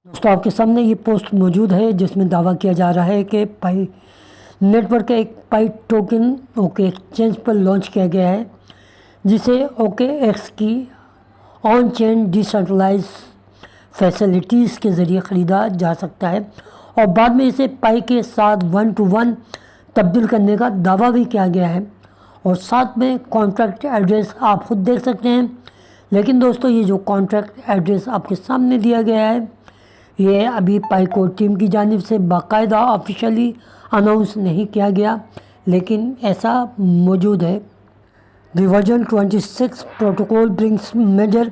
दोस्तों आपके सामने ये पोस्ट मौजूद है जिसमें दावा किया जा रहा है कि पाई नेटवर्क का एक पाई टोकन ओके एक्सचेंज पर लॉन्च किया गया है, जिसे ओके एक्स की ऑन चेन डिसेंट्रलाइज फैसिलिटीज़ के ज़रिए ख़रीदा जा सकता है और बाद में इसे पाई के साथ 1 to 1 तब्दील करने का दावा भी किया गया है। और साथ में कॉन्ट्रैक्ट एड्रेस आप खुद देख सकते हैं। लेकिन दोस्तों ये जो कॉन्ट्रैक्ट एड्रेस आपके सामने दिया गया है, ये अभी पाईको टीम की जानिब से बाकायदा ऑफिशियली अनाउंस नहीं किया गया, लेकिन ऐसा मौजूद है। The version 26 protocol brings major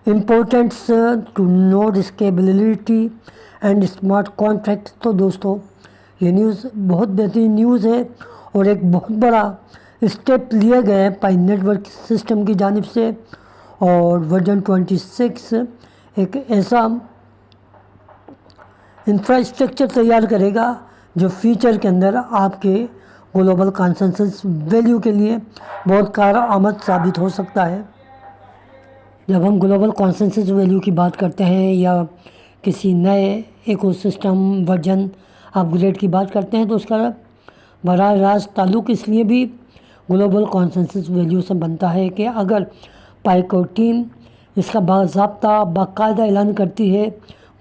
importance to node scalability and smart contract। तो दोस्तों ये न्यूज़ बहुत बेहतरीन न्यूज़ है और एक बहुत बड़ा स्टेप लिया गया है पाई नेटवर्क सिस्टम की जानिब से। और वर्जन 26 एक ऐसा इंफ्रास्ट्रक्चर तैयार करेगा जो फ्यूचर के अंदर आपके ग्लोबल कंसेंसस वैल्यू के लिए बहुत कारआमद साबित हो सकता है। जब हम ग्लोबल कंसेंसस वैल्यू की बात करते हैं या किसी नए इकोसिस्टम वर्जन अपग्रेड की बात करते हैं, तो उसका बराह रास्त ताल्लुक़ इसलिए भी ग्लोबल कंसेंसस वैल्यू से बनता है कि अगर पाईको टीम इसका बाज़ाब्ता बाकायदा ऐलान करती है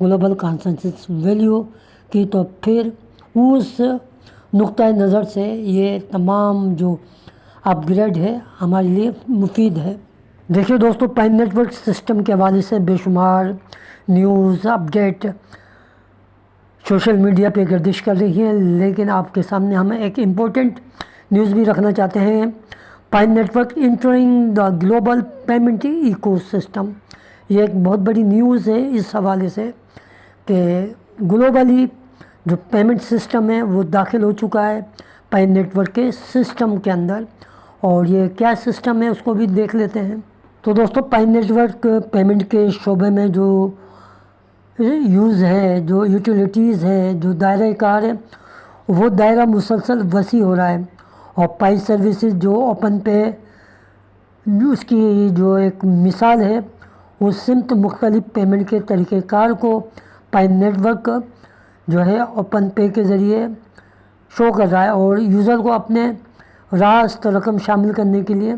ग्लोबल कंसेंसस वैल्यू की, तो फिर उस नुक्ता नज़र से ये तमाम जो अपग्रेड है हमारे लिए मुफीद है। देखिए दोस्तों, पाई नेटवर्क सिस्टम के हवाले से बेशुमार न्यूज़ अपडेट सोशल मीडिया पे गर्दिश कर रही है, लेकिन आपके सामने हम एक इम्पोर्टेंट न्यूज़ भी रखना चाहते हैं। Pi network entering the global payment ecosystem, ये एक बहुत बड़ी न्यूज़ है इस हवाले से कि ग्लोबली जो पेमेंट सिस्टम है वो दाखिल हो चुका है पाई नेटवर्क के सिस्टम के अंदर। और ये क्या सिस्टम है उसको भी देख लेते हैं। तो दोस्तों, पाई नेटवर्क पेमेंट के शोबे में जो यूज़ है, जो यूटिलिटीज़ है, जो दायरा कार है, वो दायरा मुसलसल वसी हो रहा है। और पाई सर्विसेज जो ओपन पे उसकी जो एक मिसाल है, वो सिमत मुख्तलिफ पेमेंट के तरीक़ेकार को पाई नेटवर्क जो है ओपन पे के ज़रिए शो कर रहा है और यूज़र को अपने रास्त रकम शामिल करने के लिए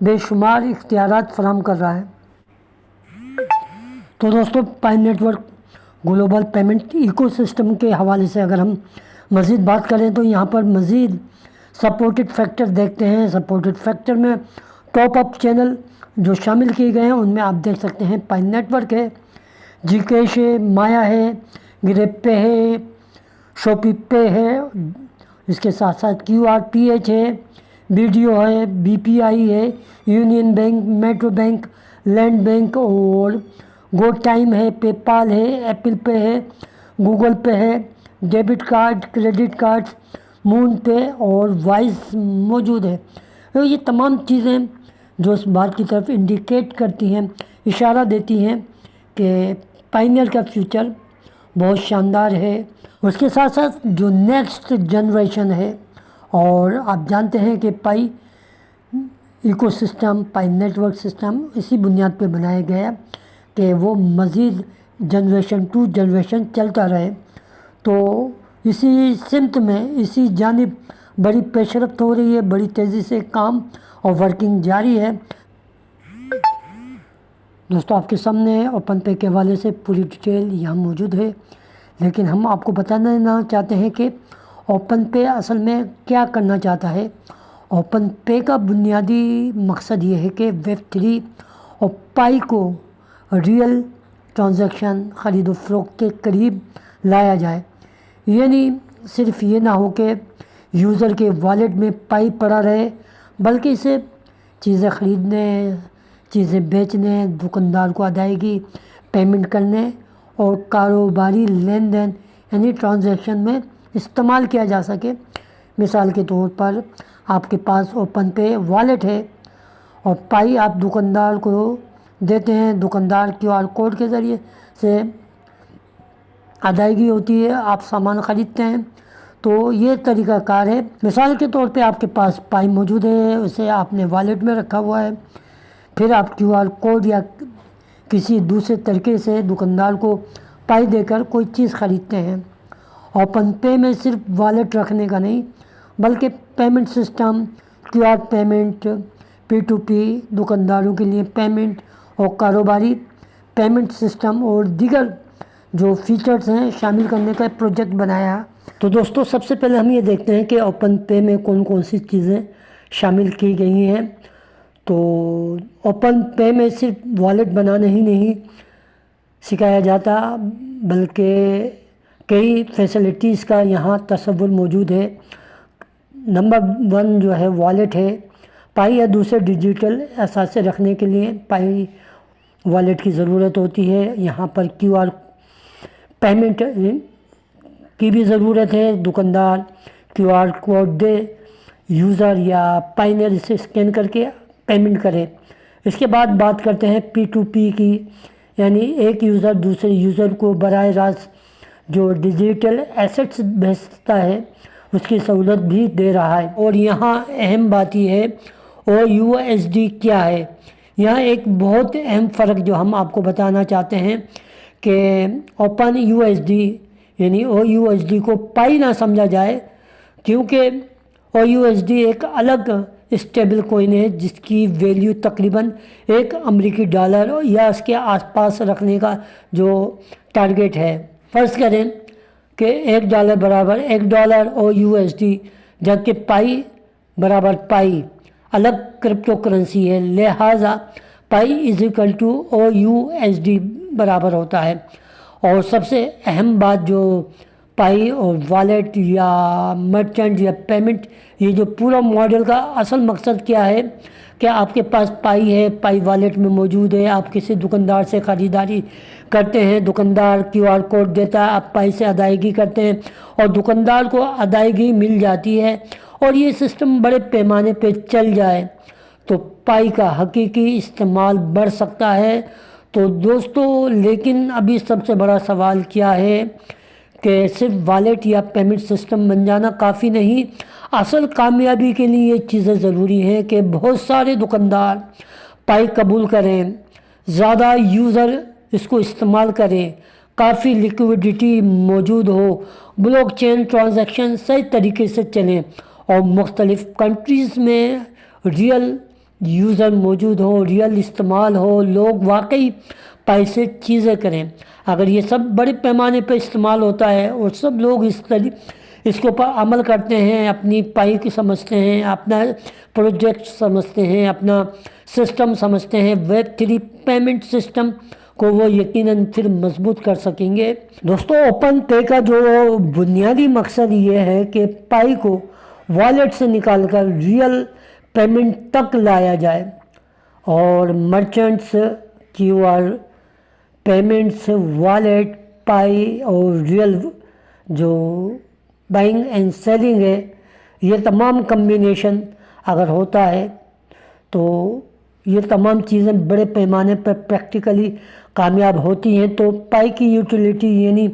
बेशुमार इख्तियारात फराहम कर रहा है। तो दोस्तों, पाई नेटवर्क ग्लोबल पेमेंट इकोसिस्टम के हवाले से अगर हम मज़ीद बात करें तो यहाँ पर मज़ीद सपोर्टेड फैक्टर देखते हैं। सपोर्टेड फैक्टर में टॉप अप चैनल जो शामिल किए गए हैं उनमें आप देख सकते हैं पाई नेटवर्क है, जीकेश है, माया है, ग्रेप पे है, शॉपी पे है, इसके साथ साथ QRPH है, BDO है, BPI है, union bank, metro bank, land bank और गो टाइम है, पेपाल है, एप्पल पे है, गूगल पे है, debit card, credit cards, moon पे और वाइस मौजूद है। तो ये तमाम चीज़ें जो इस बात की तरफ इंडिकेट करती हैं, इशारा देती हैं कि पायनियर का फ्यूचर बहुत शानदार है। उसके साथ साथ जो नेक्स्ट जनरेशन है, और आप जानते हैं कि पाई इकोसिस्टम, पाई नेटवर्क सिस्टम इसी बुनियाद पे बनाया गया है कि वो मज़ीद जनरेशन टू जनरेशन चलता रहे। तो इसी सिमत में, इसी जानिब बड़ी पेशरफ्त हो रही है, बड़ी तेज़ी से काम और वर्किंग जारी है। दोस्तों, आपके सामने ओपन पे के हवाले से पूरी डिटेल यहाँ मौजूद है, लेकिन हम आपको बताना चाहते हैं कि ओपन पे असल में क्या करना चाहता है। ओपन पे का बुनियादी मकसद ये है कि वेब3 और पाई को रियल ट्रांजैक्शन, ख़रीद फ़रोख्त के करीब लाया जाए। यानी सिर्फ ये ना हो कि यूज़र के वॉलेट में पाई पड़ा रहे, बल्कि इसे चीज़ें ख़रीदने, चीज़ें बेचने, दुकानदार को अदायगी, पेमेंट करने और कारोबारी लेन देन यानी ट्रांजैक्शन में इस्तेमाल किया जा सके। मिसाल के तौर पर आपके पास ओपन पे वॉलेट है और पाई आप दुकानदार को देते हैं, दुकानदार QR कोड के ज़रिए से अदायगी होती है, आप सामान ख़रीदते हैं। तो ये तरीक़ाकार है। मिसाल के तौर पे आपके पास पाई मौजूद है, उसे आपने वॉलेट में रखा हुआ है, फिर आप QR कोड या किसी दूसरे तरीके से दुकानदार को पाई देकर कोई चीज़ ख़रीदते हैं। ओपन पे में सिर्फ वॉलेट रखने का नहीं, बल्कि payment system, QR payment, P2P, दुकानदारों के लिए पेमेंट और कारोबारी पेमेंट सिस्टम और दीगर जो फीचर्स हैं शामिल करने का प्रोजेक्ट बनाया। तो दोस्तों, सबसे पहले हम ये देखते हैं कि ओपन पे में कौन कौन सी चीज़ें शामिल की गई हैं। तो ओपन पे में सिर्फ वॉलेट बनाना ही नहीं सिखाया जाता, बल्कि कई फैसिलिटीज़ का यहाँ तसव्वुर मौजूद है। नंबर 1 जो है वॉलेट है। पाई या दूसरे डिजिटल असासे रखने के लिए पाई वॉलेट की ज़रूरत होती है। यहाँ पर क्यूआर पेमेंट की भी ज़रूरत है। दुकानदार क्यूआर कोड दे, यूज़र या पाइनर इसे स्कैन करके पेमेंट करे। इसके बाद बात करते हैं P2P की, यानी एक यूज़र दूसरे यूज़र को बराह रास्त जो डिजिटल एसेट्स भेजता है उसकी सहूलत भी दे रहा है। और यहाँ अहम बात यह है OUSD क्या है। यहाँ एक बहुत अहम फ़र्क जो हम आपको बताना चाहते हैं कि ओपन USD यानी OUSD को पाई ना समझा जाए, क्योंकि OUSD एक अलग स्टेबल कॉइन है जिसकी वैल्यू तकरीबन $1 या इसके आसपास रखने का जो टारगेट है। फ़र्ज़ करें कि $1 बराबर $1 OUSD, जबकि पाई बराबर पाई अलग क्रिप्टो करेंसी है, लिहाजा पाई इज़ टू OUSD बराबर होता है। और सबसे अहम बात जो पाई और वॉलेट या मर्चेंट या पेमेंट, ये जो पूरा मॉडल का असल मकसद क्या है कि आपके पास पाई है, पाई वॉलेट में मौजूद है, आप किसी दुकानदार से ख़रीदारी करते हैं, दुकानदार क्यूआर कोड देता है, आप पाई से अदायगी करते हैं और दुकानदार को अदायगी मिल जाती है और ये सिस्टम बड़े पैमाने पे चल जाए तो पाई का हकीकी इस्तेमाल बढ़ सकता है। तो दोस्तों, लेकिन अभी सबसे बड़ा सवाल क्या है कि सिर्फ वॉलेट या पेमेंट सिस्टम बन जाना काफ़ी नहीं। असल कामयाबी के लिए ये चीज़ें ज़रूरी हैं कि बहुत सारे दुकानदार पाई कबूल करें, ज़्यादा यूज़र इसको इस्तेमाल करें, काफ़ी लिक्विडिटी मौजूद हो, ब्लॉकचेन ट्रांजैक्शन सही तरीके से चलें और मुख्तलिफ़ कंट्रीज़ में रियल यूज़र मौजूद हो, रियल इस्तेमाल हो, लोग वाकई पाई से चीज़ें करें। अगर ये सब बड़े पैमाने पर इस्तेमाल होता है और सब लोग इसके ऊपर अमल करते हैं, अपनी पाई की समझते हैं, अपना प्रोजेक्ट समझते हैं, अपना सिस्टम समझते हैं, Web3 पेमेंट सिस्टम को वो यकीनन फिर मजबूत कर सकेंगे। दोस्तों, ओपन पे का जो बुनियादी मकसद ये है कि पाई को वॉलेट से निकालकर रियल पेमेंट तक लाया जाए और मर्चेंट्स, क्यूआर पेमेंट्स, वॉलेट, पाई और रियल जो बाइंग एंड सेलिंग है, ये तमाम कम्बिनेशन अगर होता है तो ये तमाम चीज़ें बड़े पैमाने पर प्रैक्टिकली कामयाब होती हैं। तो पाई की यूटिलिटी यानी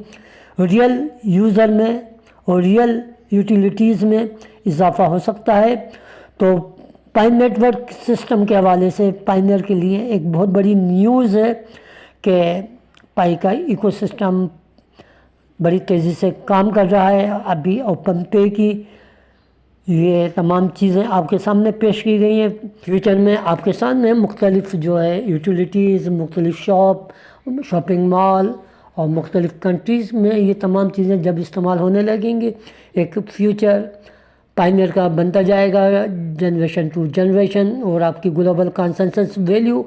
रियल यूज़र में और रियल यूटिलिटीज़ में इजाफ़ा हो सकता है। तो पाई नेटवर्क सिस्टम के हवाले से पाइनियर के लिए एक बहुत बड़ी न्यूज़ है कि पाई का इकोसिस्टम बड़ी तेज़ी से काम कर रहा है। अभी ओपन पे की ये तमाम चीज़ें आपके सामने पेश की गई हैं। फ्यूचर में आपके सामने मुख्तलिफ़ जो है यूटिलिटीज़, मुख्तलिफ़ शॉपिंग मॉल और मुख्तलिफ़ कंट्रीज़ में ये तमाम चीज़ें जब इस्तेमाल होने लगेंगी, एक फ्यूचर पाइनियर का बनता जाएगा जनरेशन टू जनरेशन। और आपकी ग्लोबल कंसेंसस वैल्यू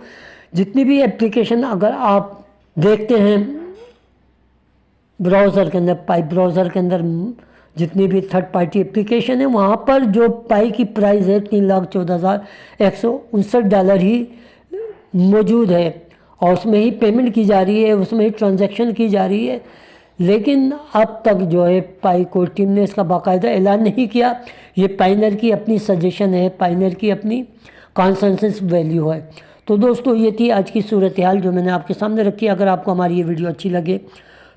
जितनी भी एप्लीकेशन अगर आप देखते हैं ब्राउज़र के अंदर, पाई ब्राउज़र के अंदर जितनी भी थर्ड पार्टी एप्लीकेशन है, वहाँ पर जो पाई की प्राइस है $3,14,159 ही मौजूद है और उसमें ही पेमेंट की जा रही है, उसमें ही ट्रांजैक्शन की जा रही है। लेकिन अब तक जो है पाई कोर टीम ने इसका बाकायदा ऐलान नहीं किया। ये पाइनियर की अपनी सजेशन है, पाइनियर की अपनी कंसेंसस वैल्यू है। तो दोस्तों, ये थी आज की सूरत हाल जो मैंने आपके सामने रखी। अगर आपको हमारी ये वीडियो अच्छी लगे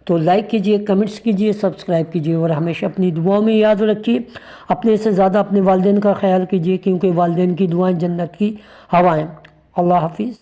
तो लाइक कीजिए, कमेंट्स कीजिए, सब्सक्राइब कीजिए और हमेशा अपनी दुआओं में याद रखिए। अपने से ज़्यादा अपने वालिदैन का ख्याल कीजिए, क्योंकि वालिदैन की दुआएं जन्नत की हवाएं। अल्लाह हाफिज़।